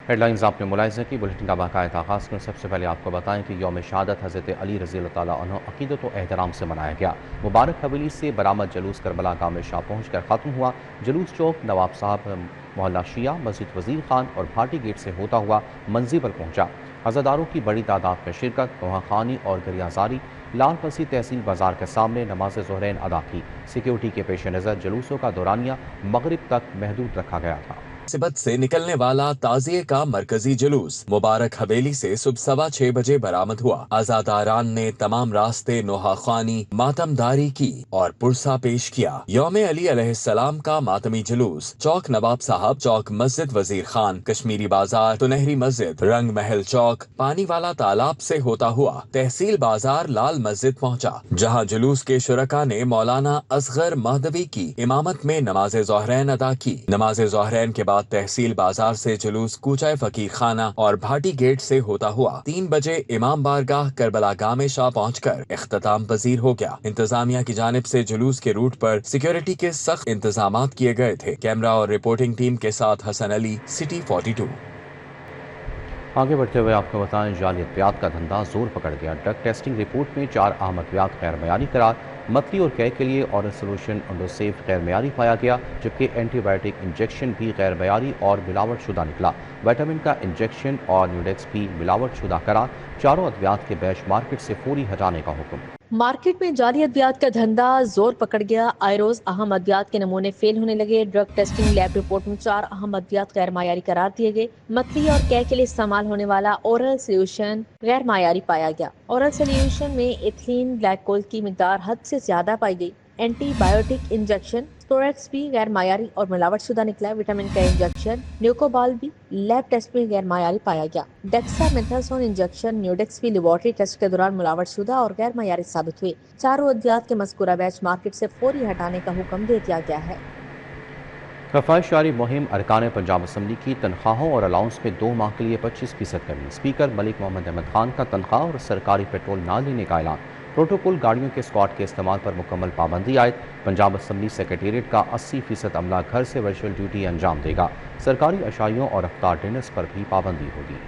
Headlines आपने मुलाहिज़ा की। Bulletin का बाकायदा आगाज़ में सबसे पहले आपको बताएं कि यौम शहादत हज़रत अली रज़ी अल्लाह ताला अन्हु अक़ीदत व एहतराम से मनाया गया। मुबारक हवेली से बरामद जुलूस करबला गाम शाह पहुँच कर ख़त्म हुआ। जुलूस चौक, नवाब साहब, मोहल्ला शिया, मस्जिद वज़ीर खान और भाटी गेट से होता हुआ मंजिल पर पहुँचा। अज़ादारों की बड़ी तादाद में शिरकत, नोहाखानी और गरियाजारी। लाल मसीह तहसील बाजार के सामने नमाज ज़ोहरैन अदा की। सिक्योरिटी के पेश नज़र जुलूसों का दौरानिया मगरिब तक महदूद रखा गया था। मुनासिबत से निकलने वाला ताजिए का मरकजी जुलूस मुबारक हवेली से सुबह 6:15 बजे बरामद हुआ। आजादारान ने तमाम रास्ते नोहाखानी मातमदारी की और पुरसा पेश किया। यौम अली अलैहिस्सलाम का मातमी जुलूस चौक नवाब साहब चौक, मस्जिद वजीर खान, कश्मीरी बाजार, सुनहरी मस्जिद, रंग महल चौक, पानी वाला तालाब से होता हुआ तहसील बाजार लाल मस्जिद पहुंचा, जहां जुलूस के शुरका ने मौलाना असगर महदवी की इमामत में नमाज ज़ोहरैन अदा की। नमाज ज़ोहरैन के बाद तहसील बाजार से जुलूस कूचा फकीर खाना और भाटी गेट से होता हुआ 3 बजे इमाम बारगाह करबला गाम शाह पहुंचकर इख्तिताम पजीर हो गया। इंतजामिया की जानिब से जुलूस के रूट पर सिक्योरिटी के सख्त इंतजाम किए गए थे। कैमरा और रिपोर्टिंग टीम के साथ हसन अली, सिटी 42। आगे बढ़ते हुए आपको बताएं, जाली अद्वियात का धंधा जोर पकड़ गया। ड्रग टेस्टिंग रिपोर्ट में 4 अहम अद्वियात गैर मयारी करार। मतली और कै के लिए ऑरल सोल्यूशन एंडोसेफ गैर मयारी पाया गया, जबकि एंटीबायोटिक इंजेक्शन भी गैर मयारी और मिलावट शुदा निकला। विटामिन का इंजेक्शन और न्यूडेक्स भी मिलावट शुदा करार। चारों अद्वियात के बैच मार्केट से फौरी हटाने का हुक्म। मार्केट में जाली अद्वियात का धंधा जोर पकड़ गया। आए रोज अहम अद्वियात के नमूने फेल होने लगे। ड्रग टेस्टिंग लैब रिपोर्ट में 4 अहम अद्वियात गैर मायारी करार दिए गए। मतली और कै के लिए इस्तेमाल होने वाला ओरल सोल्यूशन गैर मायारी पाया गया। ओरल सोल्यूशन में एथिलीन ग्लाइकोल की मिकदार हद से ज्यादा पाई गई। एंटीबायोटिक इंजेक्शन स्टोरेक्स भी गैर मायारी और मिलावट शुदा निकला। विटामिन का इंजेक्शन न्यूकोबाल भी लैब टेस्ट में गैर मायारी पाया गया। डेक्सामेथासोन इंजेक्शन न्यूडेक्स भी लेबोरेटरी टेस्ट के दौरान मिलावट शुदा और गैर मायारी साबित हुए। चारों अद्वियात के मज़कूरा बैच मार्केट से फौरी हटाने का हुक्म दे दिया गया है। कफायश जारी मुहिम। अरकान पंजाब असम्बली की तनख्वाहों और अलाउंस में 2 माह के लिए 25% कमी। स्पीकर मलिक मोहम्मद अहमद खान का तनख्वाह और सरकारी पेट्रोल न लेने का ऐलान। प्रोटोकॉल गाड़ियों के स्क्वाड के इस्तेमाल पर मुकम्मल पाबंदी आयद। पंजाब असम्बली सेक्रेटेरिएट का 80% अमला घर से वर्चुअल ड्यूटी अंजाम देगा। सरकारी अशाइयों और अफ्तार डिनर्स पर भी पाबंदी होगी।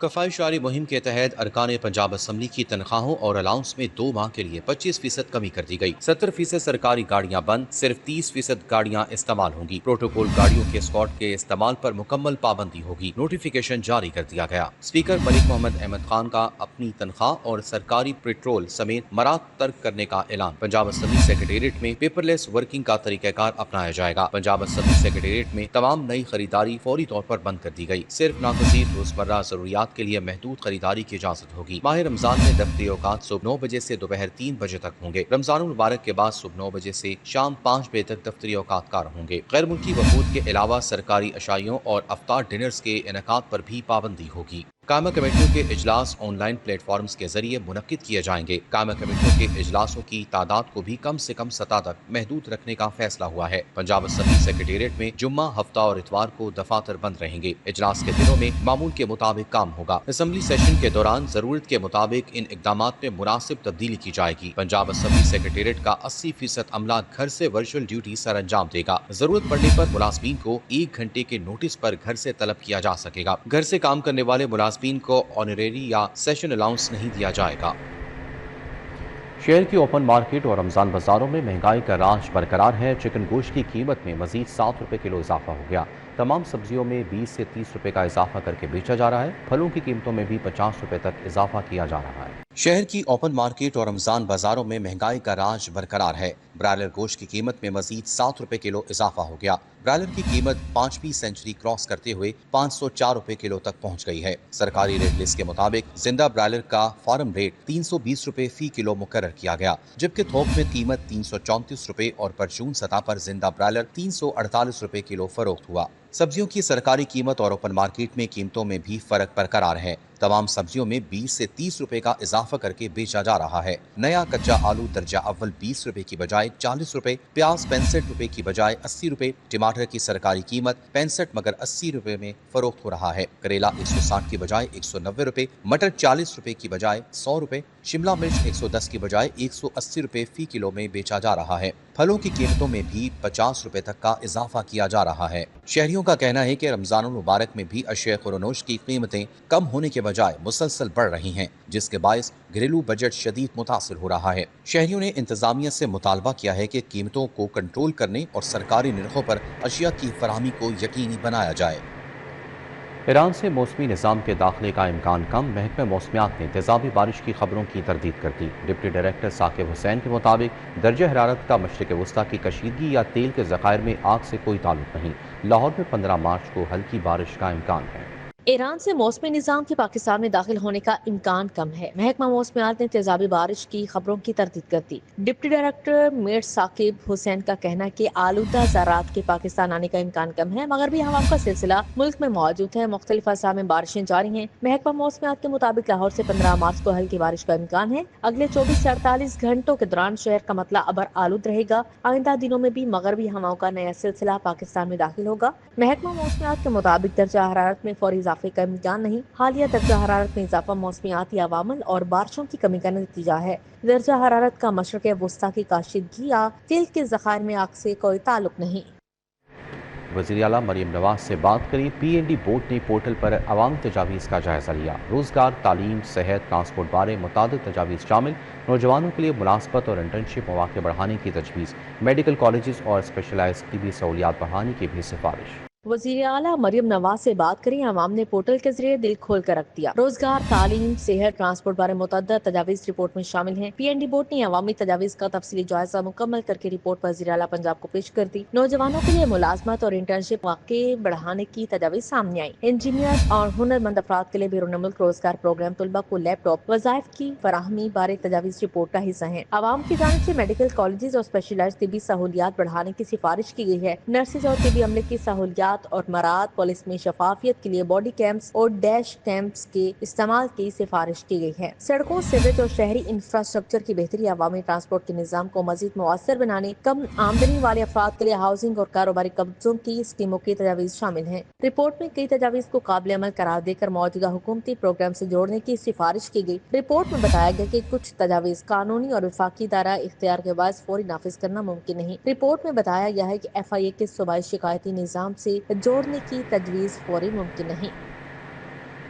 कफायश जारी मुहिम के तहत अरकान पंजाब असम्बली की तनख्वाहों और अलाउंस में 2 माह के लिए 25% कमी कर दी गई। 70% सरकारी गाड़ियां बंद, सिर्फ 30% गाड़ियां इस्तेमाल होंगी। प्रोटोकॉल गाड़ियों के स्क्वाड के इस्तेमाल पर मुकम्मल पाबंदी होगी। नोटिफिकेशन जारी कर दिया गया। स्पीकर मलिक मोहम्मद अहमद खान का अपनी तनख्वाह और सरकारी पेट्रोल समेत मराद तर्क करने का ऐलान। पंजाब असम्बली सेक्रेटेरिएट में पेपरलेस वर्किंग का तरीकाकार अपनाया जाएगा। पंजाब असम्बली सेक्रेटेरिएट में तमाम नई खरीदारी फौरी तौर पर बंद कर दी गई। सिर्फ नागज़ीर रोजमर्रा जरूरियात के लिए महदूद खरीदारी की इजाजत होगी। माह रमजान में दफ्तरी औकात सुबह 9 बजे से दोपहर 3 बजे तक होंगे। रमजान मुबारक के बाद सुबह 9 बजे से शाम 5 बजे तक दफ्तरी औकात कार होंगे। गैर मुल्की वफूद के अलावा सरकारी अशाइयों और अफ्तार डिनर्स के इनेकाद पर भी पाबंदी होगी। कायमा कमेटियों के इजलास ऑनलाइन प्लेटफॉर्म्स के जरिए मुनक्किद किए जाएंगे। कायमा कमेटियों के इजलासों की तादाद को भी कम से कम सतह तक महदूद रखने का फैसला हुआ है। पंजाब असम्बली सेक्रेटेरिएट में जुम्मा, हफ्ता और इतवार को दफातर बंद रहेंगे। इजलास के दिनों में मामूल के मुताबिक काम होगा। असम्बली सेशन के दौरान जरूरत के मुताबिक इन इकदाम में मुनासिब तब्दीली की जाएगी। पंजाब असम्बली सेक्रेटेरिएट का 80% अमला घर से वर्चुअल ड्यूटी सर अंजाम देगा। जरूरत पड़ने पर मुलाजमीन को 1 घंटे के नोटिस पर घर से तलब किया जा सकेगा। घर से काम करने वाले मुलाजमीन को ऑनरेरी या सेशन अलाउंस नहीं दिया जाएगा। शहर की ओपन मार्केट और रमजान बाजारों में महंगाई का राज बरकरार है। चिकन गोश्त की कीमत में मजीद 7 रुपए किलो इजाफा हो गया। तमाम सब्जियों में 20 से 30 रुपए का इजाफा करके बेचा जा रहा है। फलों की कीमतों में भी 50 रुपए तक इजाफा किया जा रहा है। शहर की ओपन मार्केट और रमजान बाजारों में महंगाई का राज बरकरार है। ब्रायलर गोश्त की कीमत में मजीद 7 रुपए किलो इजाफा हो गया। ब्रायलर की कीमत 5वीं सेंचुरी क्रॉस करते हुए 504 रुपए किलो तक पहुंच गई है। सरकारी रेट लिस्ट के मुताबिक जिंदा ब्रायलर का फार्म रेट 320 रुपए फी किलो मुकर्रर किया गया, जबकि थोक में कीमत 334 रुपए और परचून सतह पर जिंदा ब्रायलर 348 रुपए किलो फरोख्त हुआ। सब्जियों की सरकारी कीमत और ओपन मार्केट में कीमतों में भी फर्क बरकरार है। तमाम सब्जियों में 20 से 30 रुपए का इजाफा करके बेचा जा रहा है। नया कच्चा आलू दर्जा अव्वल 20 रुपए की बजाय 40 रुपए, प्याज 65 रुपए की बजाय 80 रुपए, टमाटर की सरकारी कीमत 65 मगर 80 रुपए में फरोख्त हो रहा है। करेला 160 की बजाय 190 रुपए, मटर 40 रुपए की बजाय 100 रुपए, शिमला मिर्च 110 की बजाय 180 रुपए फी किलो में बेचा जा रहा है। फलों की कीमतों में भी 50 रुपए तक का इजाफा किया जा रहा है। शहरियों का कहना है कि रमजान मुबारक में भी अशिया खुरनोश की कीमतें कम होने के बजाय मुसलसल बढ़ रही हैं, जिसके बायस घरेलू बजट शदीद मुतासिर हो रहा है। शहरियों ने इंतजामिया से मुतालबा किया है कि कीमतों को कंट्रोल करने और सरकारी निर्खों पर अशिया की फराहमी को यकीनी बनाया जाए। ईरान से मौसमी निज़ाम के दाखिले का इम्कान कम। महकमे मौसमियात ने तेज़ाबी बारिश की खबरों की तरदीद कर दी। डिप्टी डायरेक्टर साकिब हुसैन के मुताबिक दर्जा हरारत का मशरिक़ वस्ता की कशीदगी या तेल के ज़खायर में आग से कोई ताल्लुक नहीं। लाहौर में 15 मार्च को हल्की बारिश का इम्कान है। ईरान से मौसमी निज़ाम के पाकिस्तान में दाखिल होने का इम्कान कम है। महकमा मौसमियात ने तेजाबी बारिश की खबरों की तरदीद कर दी। डिप्टी डायरेक्टर मीर साकिब हुसैन का कहना है कि आलूदा ज़रात के पाकिस्तान आने का इम्कान कम है, मगर भी हवाओं का सिलसिला मुल्क में मौजूद है। मुख्तलिफ अज़ा में बारिशें जारी हैं। महकमा मौसमियात के मुताबिक लाहौर से 15 मार्च को हल्की बारिश का इम्कान है। अगले 24 से 48 घंटों के दौरान शहर का मतला अबर आलूद रहेगा। आइंदा दिनों में भी मगरबी हवाओं का नया सिलसिला पाकिस्तान में दाखिल होगा। महकमा मौसमियात के मुताबिक दर्जा हरारत में फौरी इजाफे का इम्कान नहीं। हालिया दर्जा हरारत में इजाफा मौसमियाती अवामल और बारिशों की कमी का नतीजा है। दर्जा हरारत का मशरक़ वस्ता की काशिदगी या तेल के ज़खायर में आग से कोई ताल्लुक नहीं। वज़ीर आला मरीम नवाज से बात करें। PND बोर्ड ने पोर्टल पर अवामी तजावीज़ का जायज़ा लिया। रोज़गार, तालीम, सेहत, ट्रांसपोर्ट बारे मुतादिद तजावीज़ शामिल। नौजवानों के लिए मुलासबत और इंटर्नशिप मौक़े बढ़ाने की तजवीज़। मेडिकल कॉलेजेस और स्पेशलाइज्ड तिबी सहूलियात बढ़ाने की भी सिफारिश। वज़ीर आला मरियम नवाज से बात करें। अवाम ने पोर्टल के जरिए दिल खोल कर रख दिया। रोजगार, तालीम, सेहत, ट्रांसपोर्ट बारे मुतअद्दिद तजावीज़ रिपोर्ट में शामिल हैं। PND बोर्ड ने अवामी तजावीज़ का तफसीली जायजा मुकम्मल करके रिपोर्ट वज़ीर आला पंजाब को पेश कर दी। नौजवानों के लिए मुलाजमत और इंटर्नशिप मौके बढ़ाने की तजावीज़ सामने आई। इंजीनियर और हुनरमंद अफराद के लिए बैरून मुल्क रोजगार प्रोग्राम, तलबा को लैपटॉप, वज़ाइफ की फराहमी बारे तजावीज़ रिपोर्ट का हिस्सा है। अवाम की जानिब से मेडिकल कॉलेज और स्पेशलाइज्ड तिबी सहूलियात बढ़ाने की सिफारिश की गई है। नर्सिस और तिबी अमले की सहूलियात और मराद, पुलिस में शफाफियत के लिए बॉडी कैंप्स और डैश कैंप्स के इस्तेमाल की सिफारिश की गई है। सड़कों, सीवरेज और शहरी इंफ्रास्ट्रक्चर की बेहतरी, अवामी ट्रांसपोर्ट के निजाम को मजीद मुअस्सर बनाने, कम आमदनी वाले अफराद के लिए हाउसिंग और कारोबारी कब्जों की स्कीमों की तजावीज़ शामिल हैं। रिपोर्ट में कई तजावीज़ को काबिल अमल करार देकर मौजूदा हुकूमती प्रोग्राम से जोड़ने की सिफारिश की गई। रिपोर्ट में बताया गया कि कुछ तजावीज़ कानूनी और वफाकी दायरा इख्तियार के बाद फौरी नाफिज करना मुमकिन नहीं। रिपोर्ट में बताया गया है कि FIA के सूबाई शिकायती निजाम से जोड़ने की तजवीज़ फौरी मुमकिन नहीं।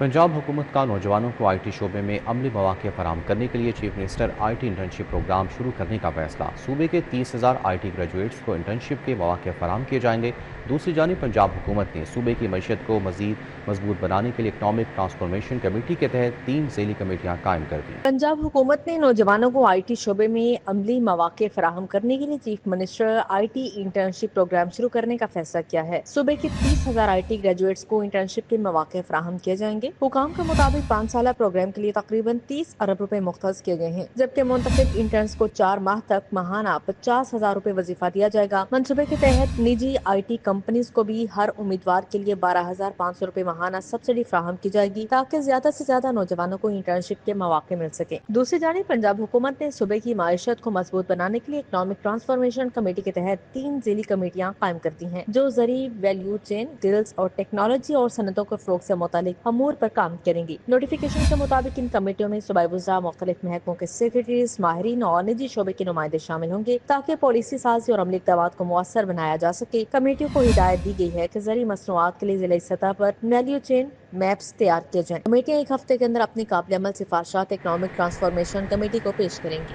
पंजाब हुकूमत का नौजवानों को IT शोबे में अमली मौक़े फराहम करने के लिए chief minister IT internship programme शुरू करने का फैसला। सूबे के 30,000 IT ग्रेजुएट्स को इंटर्नशिप के मौक़े फराहम किए जाएंगे। दूसरी जानिब पंजाब हुकूमत ने सूबे की मईशत को मज़ीद मजबूत बनाने के लिए इकनॉमिक ट्रांसफॉर्मेशन कमेटी के तहत 3 ज़ेली कमेटियाँ कायम कर दी। पंजाब हुकूमत ने नौजवानों को IT शोबे में अमली मौक़े फराहम करने के लिए chief minister IT internship programme शुरू करने का फैसला किया है। सूबे के 30,000 IT ग्रेजुएट्स को इंटर्नशिप के मौक़े फराहम किए जाएंगे। हुकाम के मुताबिक 5 साल प्रोग्राम के लिए तकरीबन 30 अरब रुपए मुख्तस किए गए हैं, जबकि मुंतखब इंटर्न्स को 4 माह तक माहाना 50,000 रुपए वजीफा दिया जाएगा। मंसूबे के तहत निजी IT कंपनीज को भी हर उम्मीदवार के लिए 12,500 रुपए माहाना सब्सिडी फराहम की जाएगी, ताकि ज्यादा से ज्यादा नौजवानों को इंटर्नशिप के मौके मिल सके। दूसरी जानिब पंजाब हुकूमत ने सूबे की माईशत को मजबूत बनाने के लिए इकनॉमिक ट्रांसफॉर्मेशन कमेटी के तहत 3 ज़ेली कमेटियाँ कायम कर दी हैं, जो जरिए वैल्यू चेन, स्किल्स और टेक्नोलॉजी और सनतों के फरोग से मुतालिक अमूर पर काम करेंगी। नोटिफिकेशन के मुताबिक इन कमेटियों में सूबाई वज़रा, मुख्तलिफ महकमों के सेक्रेटरीज, माहिरीन और निजी शोबे के नुमाइंदे शामिल होंगे, ताकि पॉलिसी साजी और अमली इक़दामात को मुअस्सर बनाया जा सके। कमेटियों को हिदायत दी गई है कि ज़रूरी मसनूआत के लिए जिला सतह पर वैल्यू चेन मैप्स तैयार किए जाएं। कमेटियाँ 1 हफ्ते के अंदर अपनी काबिल अमल सिफारिशात इकनॉमिक ट्रांसफॉर्मेशन कमेटी को पेश करेंगी।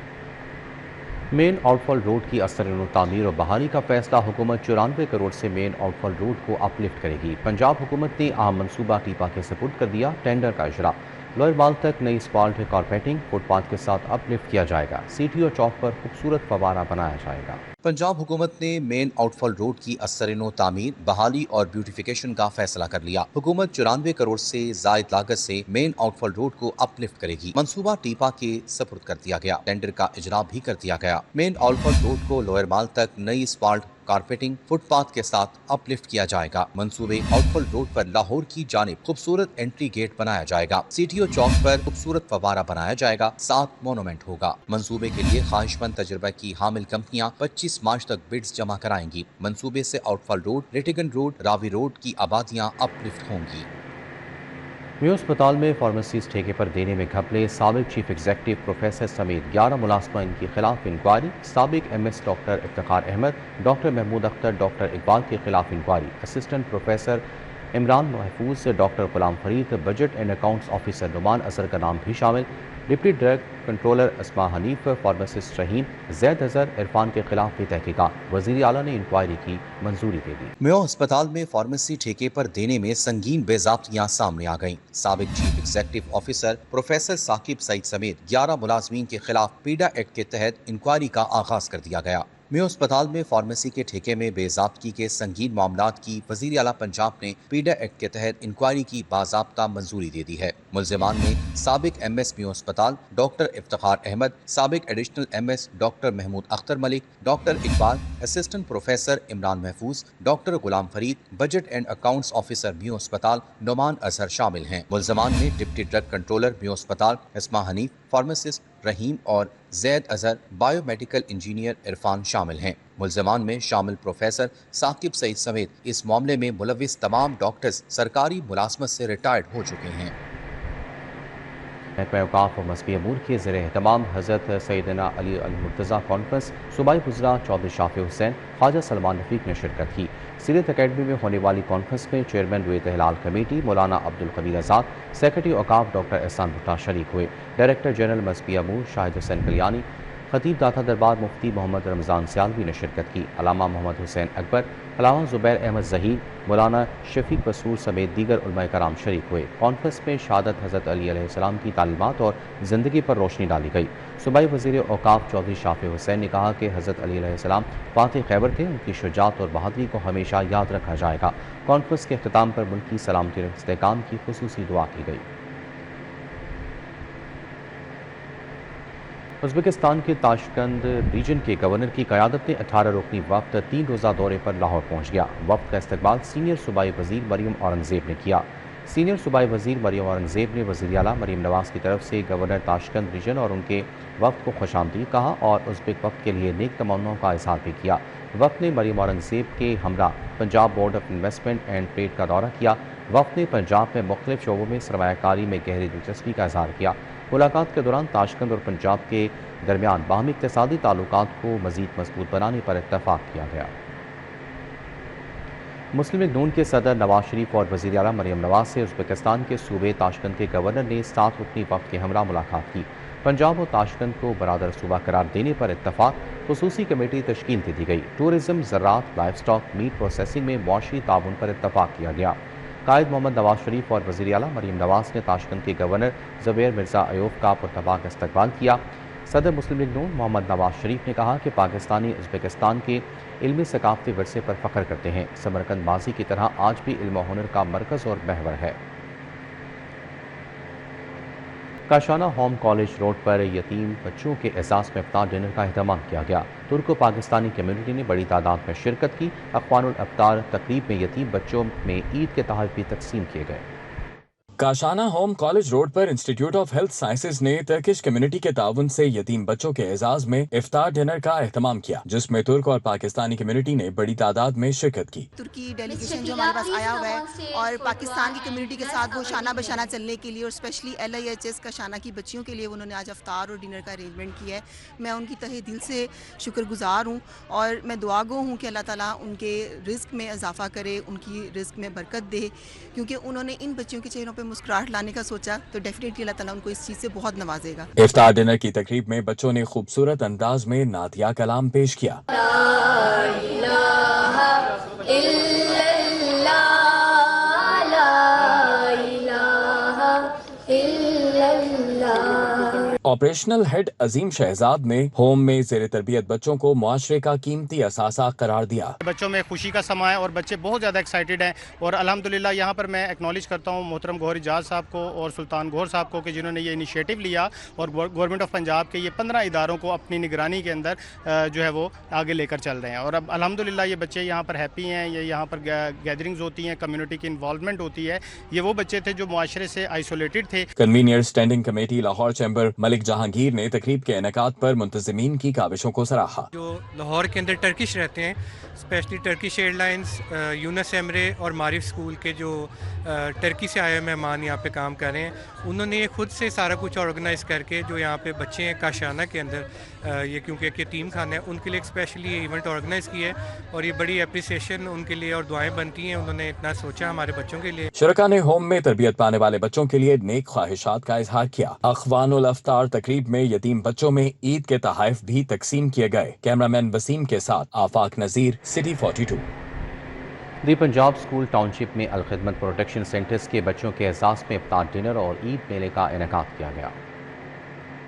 मेन आउटफॉल रोड की असर तामीर और बहाली का फैसला। हुकूमत 94 करोड़ से मेन आउटफॉल रोड को अपलिफ्ट करेगी। पंजाब हुकूमत ने अहम मनसूबा टीपा के सपुर्द कर दिया। टेंडर का इजरा। लोअर बाल तक नई स्पाल्ट कारपेटिंग, फुटपाथ के साथ अपलिफ्ट किया जाएगा। CTO चौक पर खूबसूरत फवारा बनाया जाएगा। पंजाब हुकूमत ने मेन आउटफॉल रोड की असर तामीर, बहाली और ब्यूटिफिकेशन का फैसला कर लिया। हुकूमत 94 करोड़ से जायद लागत से मेन आउटफॉल रोड को अपलिफ्ट करेगी। मंसूबा टीपा के सपुर्द कर दिया गया। टेंडर का इजरा भी कर दिया गया। मेन आउटफॉल रोड को लोअर माल तक नई स्पाल्ट कारपेटिंग, फुटपाथ के साथ अपलिफ्ट किया जाएगा। मंसूबे आउटफॉल रोड पर लाहौर की जानिब खूबसूरत एंट्री गेट बनाया जाएगा। CTO चौक पर खूबसूरत फवारा बनाया जाएगा। 7 मोनूमेंट होगा। मंसूबे के लिए ख्वाहिशमंद तजुर्बा की हामिल कंपनियां 25 मार्च तक बिड्स जमा कराएंगी। मंसूबे से outfall road, Rattigan road, Ravi road की आबादियां अपलिफ्ट होंगी। میو اسپتال میں فارمیسیز ٹھیکے پر دینے میں گھپلے، سابق چیف ایگزیکٹو پروفیسر سمیت 11 ملازمین کے خلاف انکوائری، سابق M S doctor Iftikhar Ahmed, doctor Mahmood Akhtar, doctor Iqbal کے خلاف inquiry, assistant professor Imran Mahfooz, doctor Ghulam Farid, budget and accounts officer Noman Azhar کا نام بھی شامل، deputy drug controller Asma Hanif, pharmacist Rahim, Zaid Azhar, Irfan کے خلاف بھی تحقیقات، وزیر اعلیٰ نے انکوائری کی منظوری دے دی۔ میو اسپتال میں فارمیسی ٹھیکے پر دینے میں سنگین بے ضابطگیاں سامنے آ گئیں۔ سابق chief executive officer professor Saqib Saeed سمیت 11 ملازمین کے خلاف پیڈا ایکٹ کے تحت انکوائری کا آغاز کر دیا گیا۔ میو اسپتال میں فارمیسی کے ٹھیکے میں بے ضابطگی کے سنگین معاملات کی وزیر اعلیٰ پنجاب نے پیڈا ایکٹ کے تحت انکوائری کی باضابطہ منظوری دے دی ہے۔ ملزمان میں سابق ایم ایس میو اسپتال ڈاکٹر افتخار احمد، سابق additional M S doctor Mahmood Akhtar Malik, doctor Iqbal, assistant professor Imran Mahfooz, doctor Ghulam Farid, budget and accounts officer Mayo اسپتال نعمان اظہر شامل ہیں۔ ملزمان میں ڈپٹی ڈرگ کنٹرولر میو اسپتال اسما حنیف، فارماسسٹ رحیم اور Zaid Azhar, biomedical engineer Irfan شامل ہیں۔ ملزمان میں شامل پروفیسر ثاقب سعید سمیت اس معاملے میں ملوث تمام ڈاکٹرز سرکاری ملازمت سے ریٹائرڈ ہو چکے ہیں۔ محکمہ اوقاف و مذہبی امور کے زیر اہتمام حضرت سیدنا علی المرتضیٰ کانفرنس صوبائی وزراء چودھری شافی حسین، خواجہ سلمان رفیق نے شرکت کی۔ سیرت اکیڈمی میں ہونے والی کانفرنس میں چیئرمین رویت ہلال کمیٹی مولانا عبدالقدیر آزاد، سیکرٹری اوقاف ڈاکٹر احسان بھٹا شریک ہوئے۔ ڈائریکٹر جنرل مذہبی امور شاہد حسین کلیانی، خطیب داتا دربار مفتی محمد رمضان سیالوی نے شرکت کی۔ علامہ محمد حسین اکبر، علامہ زبیر احمد ظہیر، مولانا شفیق بسور سمیت دیگر علماء کرام شریک ہوئے۔ کانفرنس میں شہادت حضرت علی علیہ السلام کی تعلیمات اور زندگی پر روشنی ڈالی گئی۔ صوبائی وزیر اوقاف چودھری شافی حسین نے کہا کہ حضرت علی علیہ السلام فاتح خیبر تھے، ان کی شجاعت اور بہادری کو ہمیشہ یاد رکھا جائے گا۔ کانفرنس کے اختتام پر ملک کی سلامتی اور استحکام کی خصوصی دعا کی گئی۔ ازبکستان کے تاشقند ریجن کے گورنر کی قیادت میں 18 رکنی وفد 3 روزہ دورے پر لاہور پہنچ گیا۔ وفد کا استقبال سینئر صوبائی وزیر مریم اورنگزیب نے کیا۔ سینئر صوبائی وزیر مریم اورنگزیب نے وزیر اعلیٰ مریم نواز کی طرف سے گورنر تاشقند ریجن اور ان کے وفد کو خوش آمدید کہا اور ازبک وفد کے لیے نیک تمناؤں کا اظہار بھی کیا۔ وفد نے مریم اورنگزیب کے ہمراہ Punjab board of investment and trade کا دورہ کیا۔ وفد نے پنجاب میں مختلف شعبوں میں سرمایہ کاری میں گہری دلچسپی کا اظہار کیا۔ ملاقات کے دوران تاشقند اور پنجاب کے درمیان باہمی اقتصادی تعلقات کو مزید مضبوط بنانے پر اتفاق کیا گیا۔ مسلم لیگ نون کے صدر نواز شریف اور وزیر اعلیٰ مریم نواز سے ازبکستان کے صوبے تاشقند کے گورنر نے 7 رکنی وفد کے ہمراہ ملاقات کی۔ پنجاب اور تاشقند کو برادر صوبہ قرار دینے پر اتفاق، خصوصی کمیٹی تشکیل دے دی گئی۔ ٹورزم، زراعت، لائف سٹاک، میٹ پروسیسنگ میں معاشی تعاون پر اتفاق کیا گیا۔ قائد محمد نواز شریف اور وزیر اعلیٰ مریم نواز نے تاشقند کے گورنر زبیر مرزا ایوب کا پرتپاک استقبال کیا۔ صدر مسلم لیگ نون محمد نواز شریف نے کہا کہ پاکستانی ازبکستان کے علمی ثقافتی ورثے پر فخر کرتے ہیں۔ سمرقند ماضی کی طرح آج بھی علم و ہنر کا مرکز اور محور ہے۔ کاشانہ ہوم کالج روڈ پر یتیم بچوں کے اعزاز میں افطار ڈنر کا اہتمام کیا گیا۔ ترک پاکستانی کمیونٹی نے بڑی تعداد میں شرکت کی۔ اخوان الافطار تقریب میں یتیم بچوں میں عید کے تحائف بھی تقسیم کیے گئے۔ کاشانہ ہوم کالج روڈ پر انسٹیٹیوٹ آف ہیلتھ سائنسز نے ترکش کمیونٹی کے تعاون سے یتیم بچوں کے اعزاز میں افطار ڈنر کا اہتمام کیا، جس میں ترک اور پاکستانی کمیونٹی نے بڑی تعداد میں شرکت کی۔ ترکی ڈیلیگیشن جو ہمارے پاس آیا ہوا ہے اور پاکستان کی کمیونٹی کے ساتھ وہ شانہ بشانہ چلنے کے لیے اور اسپیشلی LIHS کاشانہ کی بچیوں کے لیے انہوں نے آج افطار اور ڈنر کا ارینجمنٹ کیا ہے۔ میں ان کی تہہ دل سے شکر گزار ہوں اور میں دعا گو ہوں کہ اللہ تعالیٰ ان کے رزق میں اضافہ کرے، ان کی رزق میں برکت دے، کیونکہ انہوں نے ان بچیوں کے چہروں پہ مسکراہٹ لانے کا سوچا تو ڈیفینیٹلی اللہ تعالیٰ ان کو اس چیز سے بہت نوازے گا۔ افطار ڈنر کی تقریب میں بچوں نے خوبصورت انداز میں نعتیہ کلام پیش کیا۔ آپریشنل ہیڈ عظیم شہزاد نے ہوم میں زیر تربیت بچوں کو معاشرے کا قیمتی اثاثہ قرار دیا۔ بچوں میں خوشی کا سما ہے اور بچے بہت زیادہ ایکسائٹیڈ ہیں اور الحمدللہ یہاں پر میں ایکنالج کرتا ہوں محترم گوہر اجاز صاحب کو اور سلطان گوہر صاحب کو کہ جنہوں نے یہ انیشیٹو لیا اور گورنمنٹ آف پنجاب کے یہ 15 اداروں کو اپنی نگرانی کے اندر جو ہے وہ آگے لے کر چل رہے ہیں اور اب الحمدللہ یہ بچے یہاں پر ہیپی ہیں، یہ یہاں پر گیدرنگز ہوتی ہیں، کمیونٹی کی انوالومنٹ ہوتی ہے۔ یہ وہ بچے تھے جو معاشرے سے آئسولیٹڈ تھے۔ Convener standing committee Lahore chamber Malik Jahangir ने तकरीब के इनेकाद पर मुंतज़िमीन की काविशों को सराहा। जो लाहौर के अंदर टर्किश रहते हैं, specially Turkish airlines, Yunus Emre और मारिफ स्कूल के जो टर्की से आए मेहमान यहाँ पे काम कर रहे हैं, उन्होंने ये खुद से सारा कुछ ऑर्गेनाइज़ करके जो यहाँ पे बच्चे हैं काशाना के अंदर, ये क्योंकि एक यतीम खाना है, उनके लिए एक स्पेशली इवेंट ऑर्गेनाइज़ किया है और ये बड़ी अप्रिसिएशन उनके लिए और दुआएं बनती हैं। उन्होंने इतना सोचा हमारे बच्चों के लिए। शुरका ने होम में तरबियत पाने वाले बच्चों के लिए नेक ख्वाहिशात का इजहार किया। अखवानुल अफ्तार तकरीब में यतीम बच्चों में ईद के तोहफे भी तकसीम किए गए। कैमरामैन वसीम के साथ आफाक नज़ीर, सिटी 42। दी पंजाब स्कूल टाउनशिप में अलखिदमत प्रोटेक्शन सेंटर्स के बच्चों के एजाज़ में इफ्तार डिनर और ईद मेले का इनेकाद किया गया।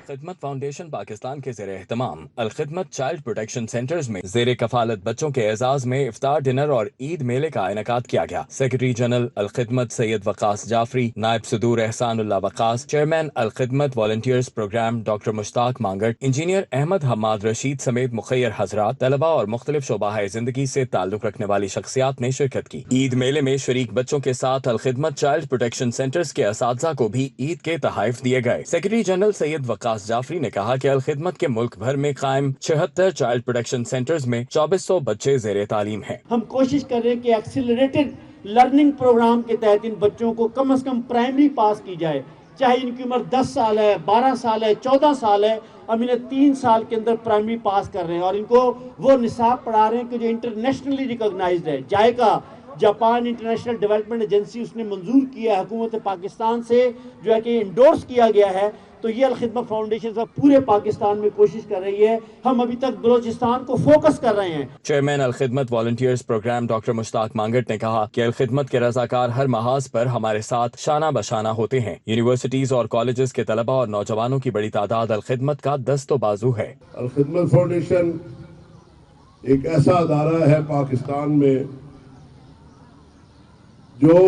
खिदमत फाउंडेशन पाकिस्तान के ज़ेरे एहतमाम अलखिदमत चाइल्ड प्रोटेक्शन सेंटर्स में ज़ेरे कफालत बच्चों के एजाज में इफ्तार डिनर और ईद मेले का इनेकाद किया गया। सेक्रेटरी जनरल अलखिदमत सैयद वकास जाफरी, नायब सदूर Ehsanullah Waqas, chairman Alkhidmat volunteers programme doctor Mushtaq Mangat, engineer Ahmed Hammad Rashid समेत मुखय्यर हजरात, तलबा और मुख्तलिफ शोबाए जिंदगी से ताल्लुक रखने वाली शख्सियात ने शिरकत की। ईद मेले में शरीक बच्चों के साथ अलखिदमत चाइल्ड प्रोटेक्शन सेंटर्स के असातिज़ा को भी ईद के तोहफे दिए गए। सेक्रेटरी जनरल सैयद वकास जाफरी ने कहा कि अलखिदमत के मुल्क भर में कायम 76 चाइल्ड प्रोटेक्शन सेंटर्स में 2400 बच्चे ज़ेरे तालीम हैं। हम कोशिश कर रहे हैं कि एक्सीलरेटेड लर्निंग प्रोग्राम के तहत इन बच्चों को कम से कम प्राइमरी पास की जाए, चाहे इनकी उम्र 10 साल है, 12 साल है, 14 साल है। हम इन्हें 3 साल के अंदर प्राइमरी पास कर रहे हैं और इनको वो निसाब पढ़ा रहे हैं कि जो इंटरनेशनली रिकॉग्नाइज्ड है। जायका जापान इंटरनेशनल डेवलपमेंट एजेंसी उसने मंजूर किया, हुकूमत पाकिस्तान से जो है कि इंडोर्स किया गया है। तो ये अलखिदमत फाउंडेशन सब पूरे पाकिस्तान में कोशिश कर रही है। हम अभी तक बलोचिस्तान को फोकस कर रहे हैं। Chairman Alkhidmat volunteers programme doctor Mushtaq Mangat ने कहा कि अलखिदमत के रजाकार हर महाज पर हमारे साथ शाना बशाना होते हैं। यूनिवर्सिटीज और कॉलेजेस के तलबा और नौजवानों की बड़ी तादाद अलखिदमत का दस्तो बाजू है। अलखिदमत फाउंडेशन एक ऐसा अदारा है पाकिस्तान में जो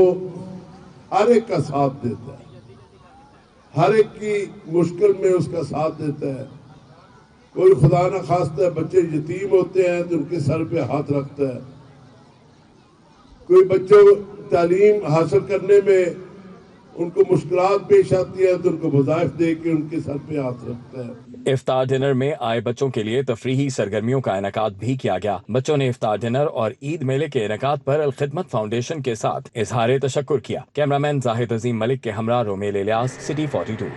हर एक का साथ देता है, हर एक की मुश्किल में उसका साथ देता है। कोई खुदा न खास्ता बच्चे यतीम होते हैं तो उनके सर पे हाथ रखता है। कोई बच्चों तालीम हासिल करने में उनको मुश्किलात पेश आती है तो उनको वज़ाइफ दे के उनके सर पे हाथ रखता है। इफ्तार डिनर में आए बच्चों के लिए तफरीही सरगर्मियों का इनेकाद भी किया गया। बच्चों ने इफ्तार डिनर और ईद मेले के इनेकाद पर अलखिदमत फाउंडेशन के साथ इजहार तशक्कुर किया। कैमरामैन जाहिद अजीम मलिक के हमरा रोमेल इलियास, सिटी 42।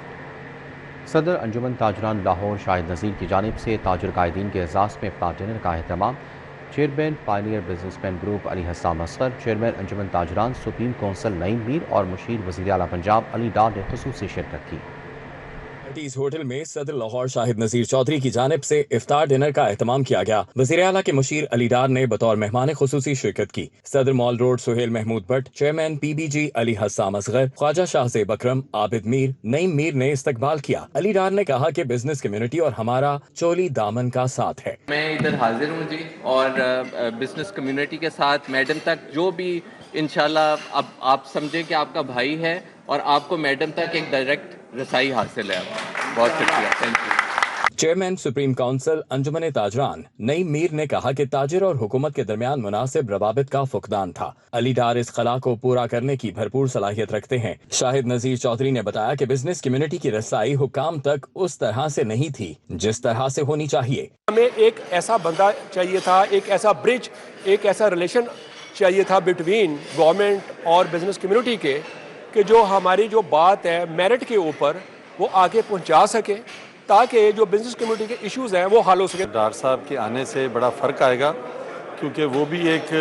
सदर अंजुमन ताजरान लाहौर शाहिद नज़ीर की जानिब से ताजर कायदीन के एजाज़ में इफ्तार डिनर का एहतमाम। Chairman pioneer businessman group Ali Hassam Asghar, chairman Anjuman Tajran supreme council Naeem Mir और मुशीर वज़ीर आला पंजाब अली डार ने खुसूसी शिरकत की। होटल में सदर लाहौर शाहिद नज़ीर चौधरी की जानिब से इफ्तार डिनर का एहतमाम किया गया। वज़ीर आला के मुशीर अली डार ने बतौर मेहमान खुसूसी शिरकत की। सदर Mall Road Suhail Mahmood Bhatt, chairman PBG Ali Hassam Asghar, Khawaja Shahzeb Akram, Abid Mir, Naeem Mir ने इस्तकबाल किया। अली डार ने कहा कि बिजनेस कम्युनिटी और हमारा चोली दामन का साथ है। मैं इधर हाजिर हूँ जी और बिजनेस कम्युनिटी के साथ मैडम तक जो भी इंशाल्लाह अब आप समझें कि आपका भाई है और आपको मैडम तक एक डायरेक्ट रसाई हासिल है। बहुत शुक्रिया, thank you. Chairman supreme council Anjuman Tajran Naeem Mir ने कहा कि ताजिर और हुकूमत के दरमियान मुनासिब रवाबित का फुकदान था। अली डार इस खला को पूरा करने की भरपूर सलाहियत रखते हैं। शाहिद नज़ीर चौधरी ने बताया कि बिजनेस कम्युनिटी की रसाई हुकाम तक उस तरह से नहीं थी जिस तरह से होनी चाहिए। हमें एक ऐसा बंदा चाहिए था, एक ऐसा ब्रिज, एक ऐसा रिलेशन चाहिए था बिटवीन गवर्नमेंट और बिजनेस कम्युनिटी के कि जो हमारी जो बात है मेरिट के ऊपर वो आगे पहुंचा सके ताकि जो बिजनेस कम्युनिटी के इश्यूज हैं वो हल हो सके। डार साहब के आने से बड़ा फ़र्क आएगा क्योंकि वो भी एक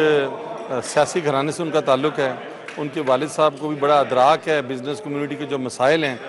सियासी घराने से उनका ताल्लुक़ है। उनके वालिद साहब को भी बड़ा अदराक है बिजनेस कम्युनिटी के जो मसाइल हैं।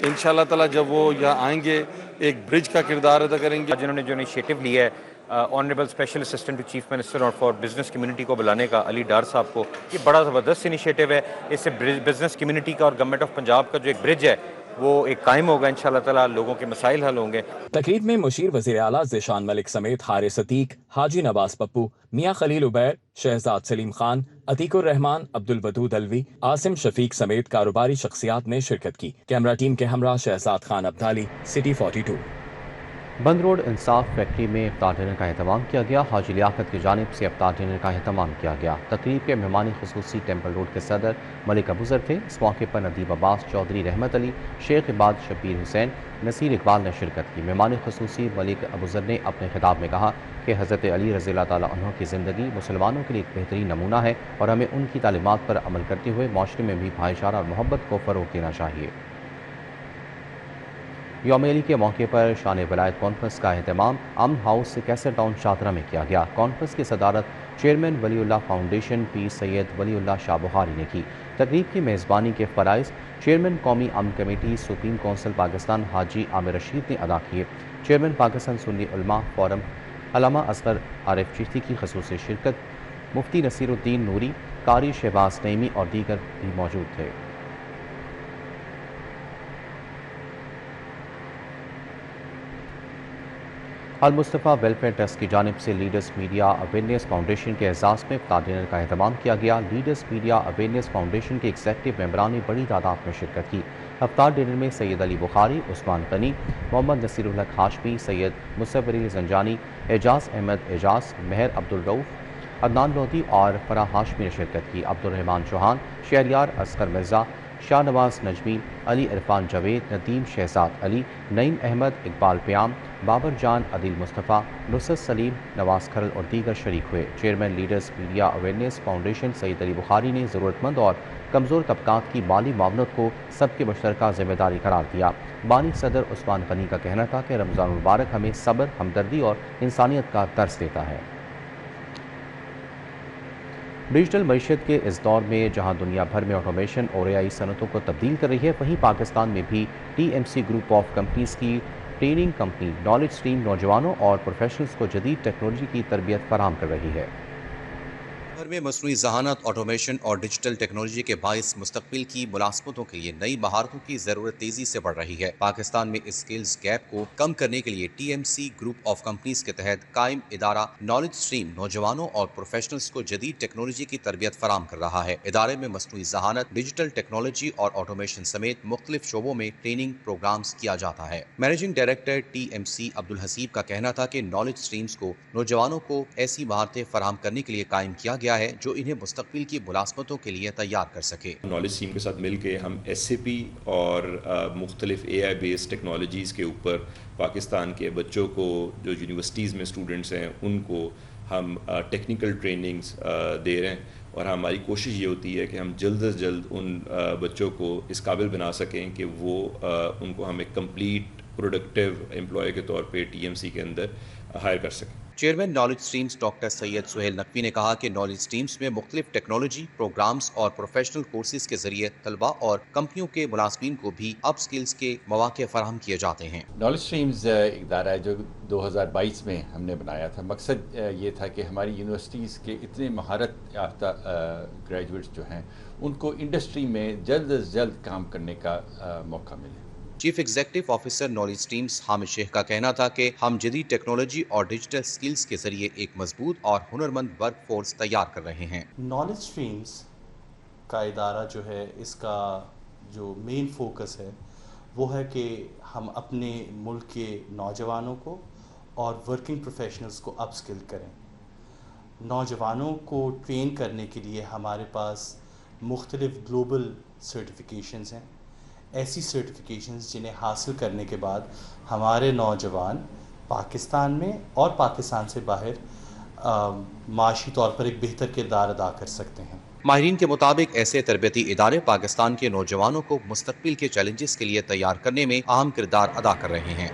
इंशाअल्लाह ताला जब वो यहाँ आएंगे एक ब्रिज का किरदार अदा करेंगे। जिन्होंने जो इनिशिएटिव लिया है honourable special assistant to chief minister और फॉर बिजनेस कम्युनिटी को बुलाने का अली डार साहब को, ये बड़ा ज़बरदस्त इनिशिएटिव है। इससे बिजनेस कम्युनिटी का और गवर्नमेंट ऑफ पंजाब का जो एक ब्रिज है वो एक कायम होगा। इंशाअल्लाह ताला लोगों के मसाइल हल होंगे। तकरीब में मुशीर वज़ीर आला ज़िशान मलिक समेत हारिस अतीक, हाजी नवाज पप्पू, मियाँ खलील उबैर, शहजाद सलीम खान, अतीकुर रहमान, अब्दुल वदूद अलवी, आसिम शफीक समेत कारोबारी शख्सियात ने शिरकत की। कैमरा टीम के हमरा शहजाद खान अब्दाली, सिटी 42। बंद रोड इंसाफ फैक्ट्री में इफ्तार डिनर का अहतमाम किया गया। हाजी लियाकत की जानिब से इफ्तार डिनर का अहतमाम किया गया। तकरीब के मेहमान खुसूसी टेम्पल रोड के सदर मलिक अबूजर थे। इस मौके पर नदीब अब्बास चौधरी, रहमत अली, शेख इबाद, शब्बीर हुसैन, नसीर इकबाल ने शिरकत की। मेहमान खुसूसी मलिक अबूजर ने अपने खिताब में कहा कि हज़रत अली रज़ी अल्लाह ताला अन्हु की ज़िंदगी मुसलमानों के लिए एक बेहतरीन नमूना है और हमें उनकी तालीमात पर अमल करते हुए माशरे में भी भाईचारा और मोहब्बत को फ़रोग़ देना चाहिए। यौम अली के मौके पर शान वलायत कॉन्फ्रेंस का अहतमाम अमन हाउस कैसर टाउन शादरा में किया गया। कॉन्फ्रेंस की सदारत चेयरमैन वलीउल्लाह फाउंडेशन पीर सैयद वलीउल्लाह शाह बुखारी ने की। तकरीब की मेज़बानी के फ़राइज़ चेयरमैन कौमी अमन कमेटी सुप्रीम कौंसिल पाकिस्तान हाजी आमिर रशीद ने अदा किए। चेयरमैन पाकिस्तान सुन्नी उलमा फोरम अल्लामा असगर आरिफ चिश्ती की ख़ुसूसी शिरकत, मुफ्ती नसीरुद्दीन नूरी, कारी शहबाज नईमी और दीगर भी मौजूद थे। अल मुस्तफ़ा वेलफेयर ट्रस्ट की जानिब से लीडर्स मीडिया अवेयरनेस फाउंडेशन के एजाज़ में इफ्तार डिनर का अहतमाम किया गया। लीडर्स मीडिया अवेयरनेस फाउंडेशन के एग्जेक्टिव मेंबरान ने बड़ी तादाद में शिरकत की। इफ्तार डिनर में सैयद अली बुखारी, उस्मान गनी, मोहम्मद नसीरुल हक हाशमी, सैयद मुसव्वर अली ज़ंजानी, एजाज़ अहमद एजाज़, मेहर अब्दुल रऊफ़, अदनान लोधी और फराह हाशमी ने शिरकत की। अब्दुर्रहमान चौहान, शहरियार असगर मिर्ज़ा, शाहनवाज नजमी, अली इरफान जवेद, नदीम शहजाद अली, नईम अहमद, इकबाल प्याम, बाबर जान, अदिल मुस्तफ़ा, नुसरत सलीम, नवाज खरल और दीगर शरीक हुए। Chairman leaders media awareness foundation Syed Ali Bukhari ने ज़रूरतमंद और कमज़ोर तबकात की माली मावनत को सबके मुश्तरका जिम्मेदारी करार दिया। बानी सदर उस्मान गनी का कहना था कि रमज़ान मुबारक हमें सब्र, हमदर्दी और इंसानियत का दर्स देता है। डिजिटल मईशत के इस दौर में जहां दुनिया भर में ऑटोमेशन और एआई सनतों को तब्दील कर रही है, वहीं पाकिस्तान में भी टीएमसी ग्रुप ऑफ कंपनीज की ट्रेनिंग कंपनी नॉलेज स्ट्रीम नौजवानों और प्रोफेशनल्स को जदीद टेक्नोलॉजी की तरबियत फराहम कर रही है। भर में मसनूई ज़हानत, ऑटोमेशन और डिजिटल टेक्नोलॉजी के बाइस मुस्तकबिल की मुलाजमतों के लिए नई महारतों की ज़रूरत तेज़ी से बढ़ रही है। पाकिस्तान में इस स्किल्स गैप को कम करने के लिए टीएमसी ग्रुप ऑफ कंपनीज के तहत कायम इदारा नॉलेज स्ट्रीम नौजवानों और प्रोफेशनल्स को जदीद टेक्नोलॉजी की तरबियत फराहम कर रहा है। इदारे में मसनूई ज़हानत, डिजिटल टेक्नोलॉजी और ऑटोमेशन समेत मुख्तलिफ शोबों में ट्रेनिंग प्रोग्राम्स किया जाता है। Managing director TMC Abdul Haseeb का कहना था कि नॉलेज स्ट्रीम्स को नौजवानों को ऐसी महारतें फराहम करने के लिए कायम किया गया है जो इन्हें मुस्तकबिल की मुलाजमतों के लिए तैयार कर सके। नॉलेज स्ट्रीम के साथ मिलके हम SAP और मुख्तलिफ AI बेस्ड टेक्नोलॉजीज़ के ऊपर पाकिस्तान के बच्चों को, जो यूनिवर्सिटीज़ में स्टूडेंट्स हैं, उनको हम टेक्निकल ट्रेनिंग्स दे रहे हैं और हमारी कोशिश ये होती है कि हम जल्द से जल्द उन बच्चों को इस काबिल बना सकें कि वो उनको हम एक कंप्लीट प्रोडक्टिव एम्प्लॉय के तौर पे TMC के अंदर हायर कर सकें। Chairman knowledge streams doctor Syed Suhail Naqvi ने कहा कि नॉलेज स्ट्रीम्स में मुख्तलिफ टेक्नोलॉजी प्रोग्राम्स और प्रोफेशनल कोर्सेज के जरिए तलबा और कंपनियों के मुलाजमीन को भी अप स्किल्स के मौके फराहम किए जाते हैं। नॉलेज स्ट्रीम्स एक इदारा है जो 2022 में हमने बनाया था। मकसद ये था कि हमारी यूनिवर्सिटीज़ के इतने महारत याफ्ता ग्रेजुएट्स जो हैं उनको इंडस्ट्री में जल्द से जल्द काम करने का मौका मिले। Chief executive officer knowledge streams Hamid Sheikh का कहना था कि हम जदीद टेक्नोलॉजी और डिजिटल स्किल्स के जरिए एक मजबूत और हुनरमंद वर्क फोर्स तैयार कर रहे हैं। नॉलेज स्ट्रीम्स का इदारा जो है, इसका जो मेन फोकस है वो है कि हम अपने मुल्क के नौजवानों को और वर्किंग प्रोफेशनल्स को अपस्किल करें। नौजवानों को ट्रेन करने के लिए हमारे पास मुख्तलिफ ग्लोबल सर्टिफिकेशंस हैं। ऐसी सर्टिफिकेशंस जिन्हें हासिल करने के बाद हमारे नौजवान पाकिस्तान में और पाकिस्तान से बाहर माशी तौर पर एक बेहतर किरदार अदा कर सकते हैं। माहिरीन के मुताबिक ऐसे तरबियती इदारे पाकिस्तान के नौजवानों को मुस्तकबिल के चैलेंजेस के लिए तैयार करने में अहम किरदार अदा कर रहे हैं।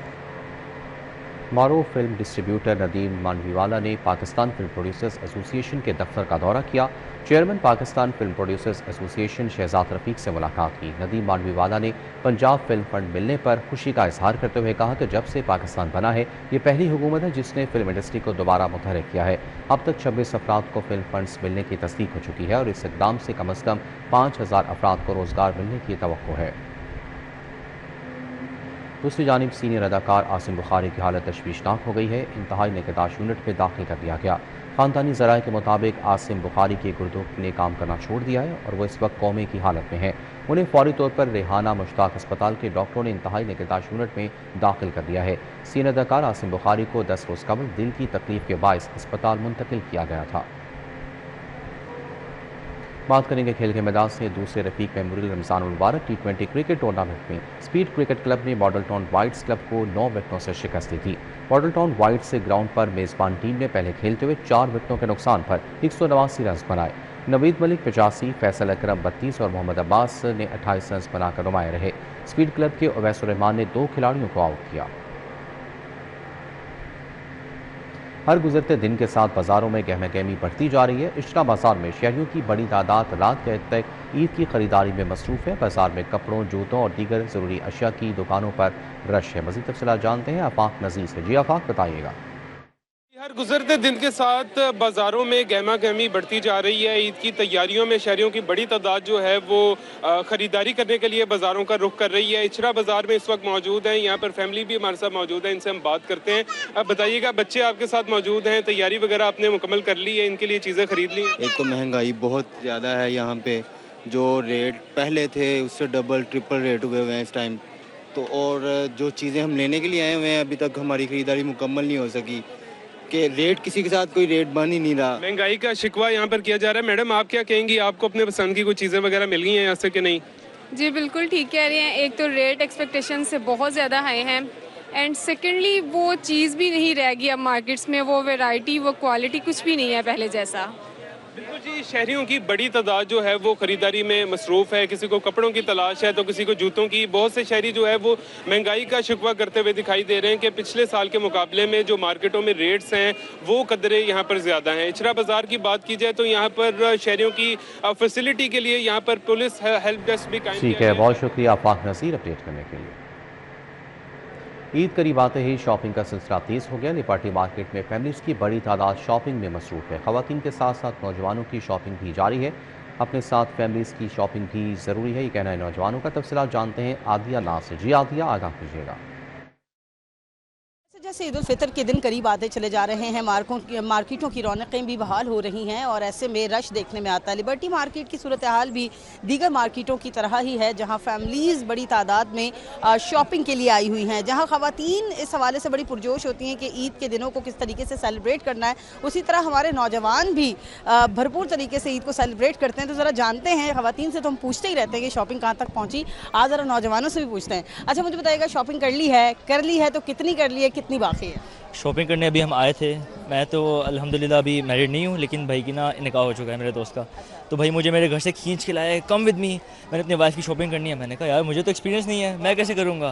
मारूफ फिल्म डिस्ट्रीब्यूटर नदीम मांडवीवाला ने पाकिस्तान फिल्म प्रोड्यूसर्स एसोसिएशन के दफ्तर का दौरा किया। Chairman Pakistan film producers association Shahzad Rafiq से मुलाकात की। नदीम मांडवीवाला ने पंजाब फिल्म फंड मिलने पर खुशी का इजहार करते हुए कहा कि जब से पाकिस्तान बना है ये पहली हुकूमत है जिसने फिल्म इंडस्ट्री को दोबारा मुतहर्रिक किया है। अब तक 26 अफराद को फिल्म फंड्स मिलने की तस्दीक हो चुकी है और इस इक़दाम से कम अज़ कम 5000 अफराद को रोज़गार मिलने की तवक्को है। दूसरी जानिब सीनियर अदाकार आसिम बुखारी की हालत तशवीशनाक हो गई है। इंतहाई निगहदाश्त यूनिट में दाखिल कर दिया गया। خاندانی ذرائع کے مطابق عاصم بخاری کے گردوں نے کام کرنا چھوڑ دیا ہے اور وہ اس وقت کومے کی حالت میں ہیں۔ انہیں فوری طور پر ریحانہ مشتاق اسپتال کے ڈاکٹروں نے انتہائی نگہداشت یونٹ میں داخل کر دیا ہے۔ سینئر اداکار عاصم بخاری کو 10 روز قبل دل کی تکلیف کے باعث اسپتال منتقل کیا گیا تھا۔ بات کریں گے کھیل کے میدان سے۔ دوسرے رفیق میموریل رمضان المبارک ٹی20 کرکٹ ٹورنامنٹ میں سپیڈ کرکٹ کلب نے ماڈل ٹاؤن وائٹس کلب کو 9 وکٹوں سے شکست دی تھی۔ ماڈل ٹاؤن وائٹس سے گراؤنڈ پر میزبان ٹیم نے پہلے کھیلتے ہوئے 4 وکٹوں کے نقصان پر 189 رنز بنائے۔ نوید ملک 85، فیصل اکرم 32 اور محمد عباس نے 28 رنز بنا کر نمایاں رہے۔ سپیڈ کلب کے اویس الرحمان نے 2 کھلاڑیوں کو آؤٹ کیا۔ ہر گزرتے دن کے ساتھ بازاروں میں گہما گہمی بڑھتی جا رہی ہے۔ اشرا بازار میں شہریوں کی بڑی تعداد رات گئے تک عید کی خریداری میں مصروف ہے۔ بازار میں کپڑوں، جوتوں اور دیگر ضروری اشیاء کی دکانوں پر رش ہے۔ مزید تفصیلات جانتے ہیں آفاق نذیر سے۔ جی آفاق، بتائیے گا۔ ہر گزرتے دن کے ساتھ بازاروں میں گہما گہمی بڑھتی جا رہی ہے۔ عید کی تیاریوں میں شہریوں کی بڑی تعداد جو ہے وہ خریداری کرنے کے لیے بازاروں کا رخ کر رہی ہے۔ اچھرا بازار میں اس وقت موجود ہیں، یہاں پر فیملی بھی ہمارے ساتھ موجود ہے، ان سے ہم بات کرتے ہیں۔ اب بتائیے گا، بچے آپ کے ساتھ موجود ہیں، تیاری وغیرہ آپ نے مکمل کر لی ہے، ان کے لیے چیزیں خرید لی ہیں؟ ایک تو مہنگائی بہت زیادہ ہے یہاں پہ، جو ریٹ پہلے تھے اس سے ڈبل ٹرپل ریٹ ہوئے ہوئے ہیں اس ٹائم تو، اور جو چیزیں ہم لینے کے لیے آئے ہوئے ہیں ابھی تک ہماری خریداری مکمل نہیں ہو سکی کہ ریٹ کسی کے ساتھ کوئی ریٹ بن ہی نہیں رہا۔ مہنگائی کا شکوہ یہاں پر کیا جا رہا ہے۔ میڈم، آپ کیا کہیں گی، آپ کو اپنے پسند کی کوئی چیزیں وغیرہ مل گئی ہیں یہاں سے کہ نہیں؟ جی بالکل ٹھیک کہہ رہے ہیں۔ ایک تو ریٹ ایکسپیکٹیشن سے بہت زیادہ ہائی ہیں، اینڈ سیکنڈلی وہ چیز بھی نہیں رہ گئی اب مارکیٹس میں، وہ ویرائٹی، وہ کوالٹی کچھ بھی نہیں ہے پہلے جیسا۔ بالکل جی، شہریوں کی بڑی تعداد جو ہے وہ خریداری میں مصروف ہے۔ کسی کو کپڑوں کی تلاش ہے تو کسی کو جوتوں کی۔ بہت سے شہری جو ہے وہ مہنگائی کا شکوہ کرتے ہوئے دکھائی دے رہے ہیں کہ پچھلے سال کے مقابلے میں جو مارکیٹوں میں ریٹس ہیں وہ قدرے یہاں پر زیادہ ہیں۔ اچھرا بازار کی بات کی جائے تو یہاں پر شہریوں کی فیسلٹی کے لیے یہاں پر پولیس ہیلپ ڈیسک بھی قائم ٹھیک ہے، بہت شکریہ آفاق نذیر اپڈیٹ کرنے کے لیے۔ عید قریب آتے ہی شاپنگ کا سلسلہ تیز ہو گیا۔ لپاٹی مارکیٹ میں فیملیز کی بڑی تعداد شاپنگ میں مصروف ہے۔ خواتین کے ساتھ ساتھ نوجوانوں کی شاپنگ بھی جاری ہے۔ اپنے ساتھ فیملیز کی شاپنگ بھی ضروری ہے، یہ کہنا ہے نوجوانوں کا۔ تفصیلات جانتے ہیں عادیہ ناز سے۔ جی عادیہ، آگاہ کیجیے گا۔ جیسے عید الفطر کے دن قریب آتے چلے جا رہے ہیں، مارکیٹوں کی رونقیں بھی بحال ہو رہی ہیں اور ایسے میں رش دیکھنے میں آتا ہے۔ لبرٹی مارکیٹ کی صورتحال بھی دیگر مارکیٹوں کی طرح ہی ہے، جہاں فیملیز بڑی تعداد میں شاپنگ کے لیے آئی ہوئی ہیں، جہاں خواتین اس حوالے سے بڑی پرجوش ہوتی ہیں کہ عید کے دنوں کو کس طریقے سے سیلیبریٹ کرنا ہے، اسی طرح ہمارے نوجوان بھی بھرپور طریقے سے عید کو سیلیبریٹ کرتے ہیں۔ تو ذرا جانتے ہیں، خواتین سے تو ہم پوچھتے ہی رہتے ہیں کہ شاپنگ کہاں تک پہنچی، آج ذرا نوجوانوں سے بھی پوچھتے ہیں۔ اچھا مجھے بتائیے گا، شاپنگ کر لی ہے تو کتنی کر لی ہے، کتنی باقی ہے؟ شاپنگ کرنے ابھی ہم آئے تھے، میں تو الحمدللہ ابھی میرڈ نہیں ہوں، لیکن بھائی کی نا نکاح ہو چکا ہے میرے دوست کا، تو بھائی مجھے میرے گھر سے کھینچ کے لایا ہے، کم ود می، میں نے اپنی وائف کی شاپنگ کرنی ہے۔ میں نے کہا یار مجھے تو ایکسپیرینس نہیں ہے، میں کیسے کروں گا؟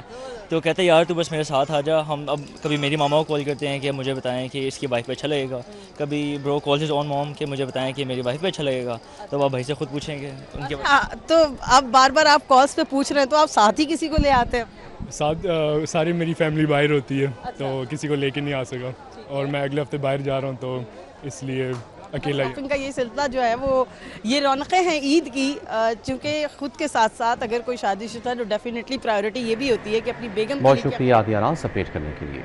تو کہتے ہیں یار تو بس میرے ساتھ آ جا۔ ہم اب کبھی میری ماما کو کال کرتے ہیں کہ مجھے بتائیں کہ اس کی وائف پہ اچھا لگے گا، کبھی برو کالز آن موم کہ مجھے بتائیں کہ میری وائف پہ اچھا لگے گا، تو آپ بھائی سے خود پوچھیں گے ان کے۔ تو اب بار بار آپ کالز پہ پوچھ رہے ہیں تو آپ ساتھ ہی کسی کو لے آتے ہیں؟ ساتھ ساری میری فیملی باہر ہوتی ہے تو کسی کو لے کے نہیں آ سکا، اور میں اگلے ہفتے باہر جا رہا ہوں تو اس لیے اکیلا ہی۔ شاپنگ کا یہ سلسلہ جو ہے وہ یہ رونقیں ہیں عید کی، چونکہ خود کے ساتھ ساتھ اگر کوئی شادی شدہ ہے تو ڈیفینیٹلی پرائیورٹی یہ بھی ہوتی ہے کہ اپنی بیگم۔ بہت شکریہ عادیہ ناز اپڈیٹ کرنے کے لیے۔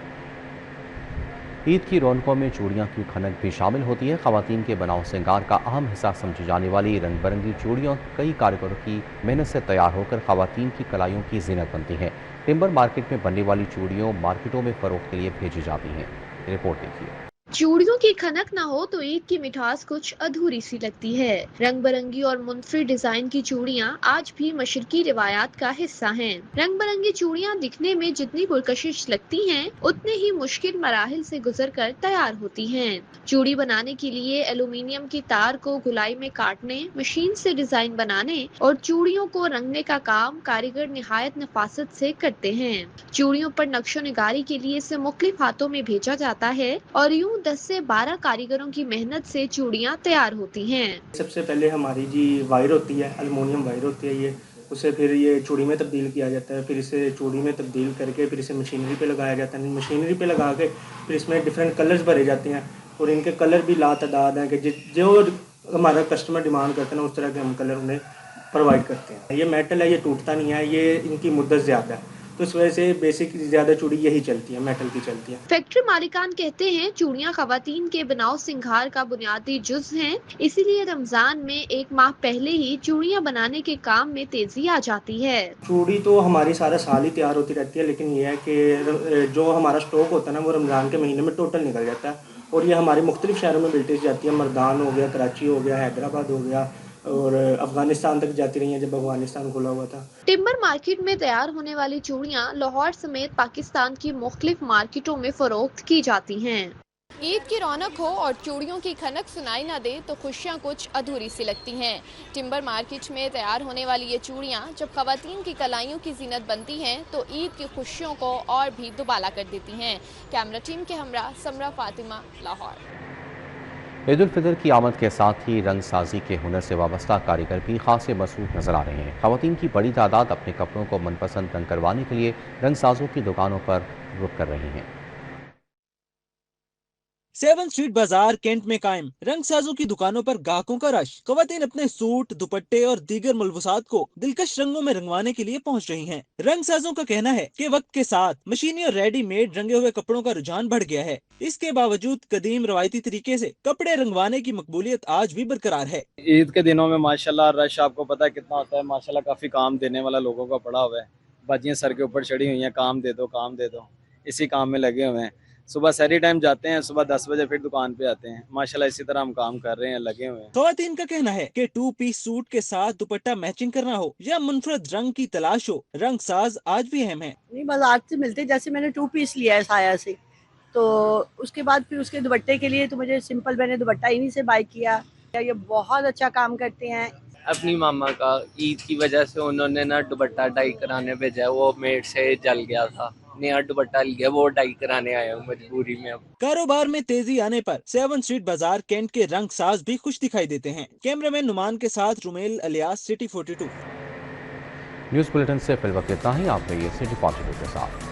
عید کی رونقوں میں چوڑیاں کی کھنک بھی شامل ہوتی ہے۔ خواتین کے بناؤ سنگار کا اہم حصہ سمجھی جانے والی رنگ برنگی چوڑیاں کئی کاریگروں کی محنت سے تیار ہو کر خواتین کی کلائیوں کی زینت بنتی ہیں۔ ٹمبر مارکیٹ میں بننے والی چوڑیوں مارکیٹوں میں فروخت کے لیے بھیجی جاتی ہیں۔ رپورٹ دیکھیے۔ چوڑیوں کی کھنک نہ ہو تو عید کی مٹھاس کچھ ادھوری سی لگتی ہے۔ رنگ برنگی اور منفرد ڈیزائن کی چوڑیاں آج بھی مشرقی روایات کا حصہ ہیں۔ رنگ برنگی چوڑیاں دکھنے میں جتنی پرکشش لگتی ہیں، اتنے ہی مشکل مراحل سے گزر کر تیار ہوتی ہیں۔ چوڑی بنانے کے لیے ایلومینیم کی تار کو گلائی میں کاٹنے، مشین سے ڈیزائن بنانے اور چوڑیوں کو رنگنے کا کام کاریگر نہایت نفاست سے کرتے ہیں۔ چوڑیوں پر نقش و نگاری کے لیے اسے مختلف ہاتھوں میں بھیجا جاتا ہے اور یوں 10 سے 12 کاریگروں کی محنت سے چوڑیاں تیار ہوتی ہیں۔ سب سے پہلے ہماری وائر ہوتی ہے، المونیم وائر ہوتی ہے، اسے پھر یہ چوڑی میں تبدیل کیا جاتا ہے، پھر اسے چوڑی میں تبدیل کر کے پھر اسے مشینری پہ لگایا جاتا ہے۔ مشینری پہ لگا کے پھر اس میں ڈفرینٹ کلرز بھرے جاتے ہیں اور ان کے کلر بھی لاتعداد ہیں کہ جو ہمارا کسٹمر ڈیمانڈ کرتے ہیں اس طرح کے ہم کلر انہیں پرووائڈ کرتے ہیں۔ یہ میٹل ہے، یہ ٹوٹتا نہیں ہے، یہ ان کی مدت زیادہ ہے तो इस वजह से बेसिक ज़्यादा चूड़ी यही चलती है, मेटल की चलती है। फैक्ट्री मालिकान कहते हैं चूड़ियां खवातीन के बनाव सिंगार का बुनियादी जुज हैं, इसीलिए रमजान में एक माह पहले ही चूड़ियां बनाने के काम में तेजी आ जाती है। चूड़ी तो हमारी सारा साल ही तैयार होती रहती है, लेकिन ये है कि जो हमारा स्टॉक होता है ना वो रमज़ान के महीने में टोटल निकल जाता है, और ये हमारे मुख्तलिफ शहरों में बिल्टेज जाती है। मर्दान हो गया, कराची हो गया, हैदराबाद हो गया, और अफगानिस्तान तक जाती रही हैं जब अफगानिस्तान खुला हुआ था। टिम्बर मार्केट में तैयार होने वाली चूड़ियां लाहौर समेत पाकिस्तान की मुख्तलिफ मार्केटों में फरोख्त की जाती हैं। ईद की रौनक हो और चूड़ियों की खनक सुनाई ना दे तो खुशियां कुछ अधूरी सी लगती हैं। टिम्बर मार्केट में तैयार होने वाली ये चूड़ियां जब खवातीन की कलाइयों की जीनत बनती हैं तो ईद की खुशियों को और भी दुबाला कर देती हैं। कैमरा टीम के हमरा समरा फातिमा, लाहौर। ईद उल फितर की आमद के साथ ही रंग साजी के हुनर से वाबस्ता कारीगर भी खासे मसरूफ नजर आ रहे हैं। खवातीन की बड़ी तादाद अपने कपड़ों को मनपसंद रंग करवाने के लिए रंग साजों की दुकानों पर रुक कर रही हैं। 7 स्ट्रीट बाजार कैंट में कायम रंग साजों की दुकानों पर ग्राहकों का रश। खवातीन अपने सूट, दुपट्टे और दीगर मलबूसात को दिलकश रंगों में रंगवाने के लिए पहुंच रही हैं। रंग साजों का कहना है कि वक्त के साथ मशीनी और रेडीमेड रंगे हुए कपड़ों का रुझान बढ़ गया है। इसके बावजूद कदीम रवायती तरीके से कपड़े रंगवाने की मकबूलियत आज भी बरकरार है। ईद के दिनों में माशाल्लाह रश आपको पता है कितना होता है। माशाल्लाह काफी काम देने वाला लोगों का पड़ा हुआ है। बाजियां सर के ऊपर चढ़ी हुई हैं, काम दे दो काम दे दो, इसी काम में लगे हुए हैं। सुबह सहरी टाइम जाते हैं, सुबह 10 बजे फिर दुकान पे आते हैं। माशाल्लाह इसी तरह हम काम कर रहे हैं, लगे हुए हैं। खवातीन का कहना है कि 2 पीस सूट के साथ दुपट्टा मैचिंग करना हो या मुनफरद रंग की तलाश हो, रंग साज आज भी अहम है। नहीं, बाजार से मिलते, जैसे मैंने 2 पीस लिया है साया से, तो उसके बाद फिर उसके दुपट्टे के लिए तो मुझे सिंपल मैंने दुपट्टा इन्हीं से बाय किया। ये बहुत अच्छा काम करते हैं। अपनी मामा का ईद की वजह से उन्होंने ना दुपट्टा डाई कराने भेजा, वो मेड से जल गया था, नया दुपट्टा लिया, वो डाई कराने आया हूँ मजबूरी में। अब कारोबार में तेजी आने पर 7 स्ट्रीट बाजार कैंट के रंग साज भी खुश दिखाई देते हैं। कैमरामैन नुमान के साथ Rumel alias, city 42। News bulletin से फिलहाल इतना ही। आप रहिए सिटी 42 के साथ।